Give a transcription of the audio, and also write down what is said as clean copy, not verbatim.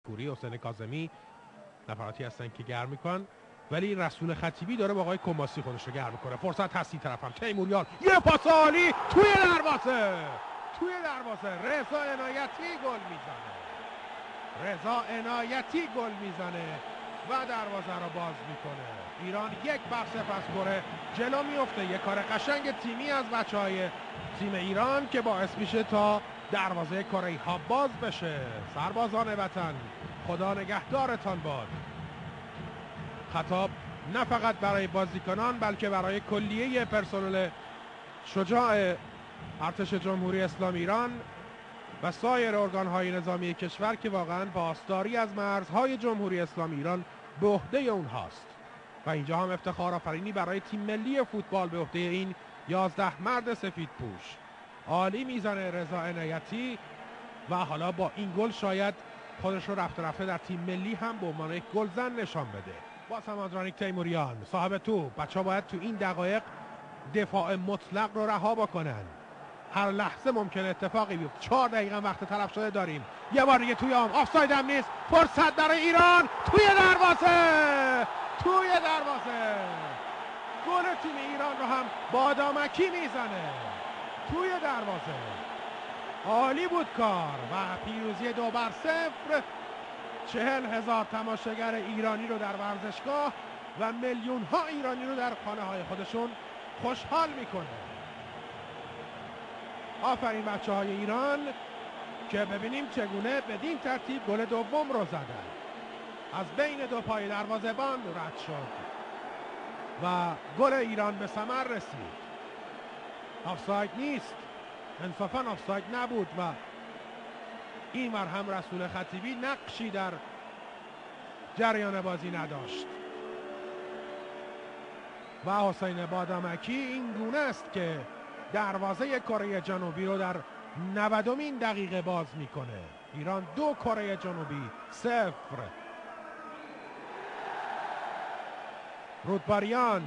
کوری، حسین کاظمی نفراتی هستن که گرم میکنن، ولی رسول خطیبی داره با آقای کماسی خودش رو گرم میکنه. فرصت هستی طرفم تیموریان، یه پاس عالی توی دروازه رضا عنایتی گل میزنه و دروازه رو باز میکنه. ایران 1-0 از کره جلو میفته. یک کار قشنگ تیمی از بچهای تیم ایران که باعث میشه تا دروازه کره ها باز بشه. سربازان وطن، خدا نگهدارتان باد. خطاب نه فقط برای بازیکنان بلکه برای کلیه پرسنل شجاع ارتش جمهوری اسلامی ایران و سایر ارگان‌های نظامی کشور که واقعاً پاسداری از مرزهای جمهوری اسلامی ایران به عهده اونهاست. و اینجا هم افتخار آفرینی برای تیم ملی فوتبال به عهده این 11 مرد سفید پوش. عالی میزنه رضا عنایتی و حالا با این گل شاید خودش رو رفته در تیم ملی هم به عنوان یک گلزن نشان بده. با سمادرانیک تیموریان صاحب توپ. بچه‌ها باید تو این دقایق دفاع مطلق رو رها بکنن. هر لحظه ممکنه اتفاقی بیفته. 4 دقیقه وقت طرف شده داریم. یه بار دیگه توی آفساید هم نیست. فرصت برای ایران توی دروازه. گل تیم ایران رو هم بادامکی میزنه توی دروازه. عالی بود کار و پیروزی 2-0 40,000 تماشاگر ایرانی رو در ورزشگاه و میلیون ها ایرانی رو در خانه های خودشون خوشحال میکنه. آفرین بچه های ایران که ببینیم چگونه بدین ترتیب گل دوم رو زدن. از بین دو پای دروازه‌بان رد شد و گل ایران به ثمر رسید. آفساید نیست، انصافاً آفساید نبود و این مرهم رسول خطیبی نقشی در جریان بازی نداشت و حسین بادامکی این گونه است که دروازه کره جنوبی رو در 90مین دقیقه باز میکنه. ایران 2، کره جنوبی 0. رودباریان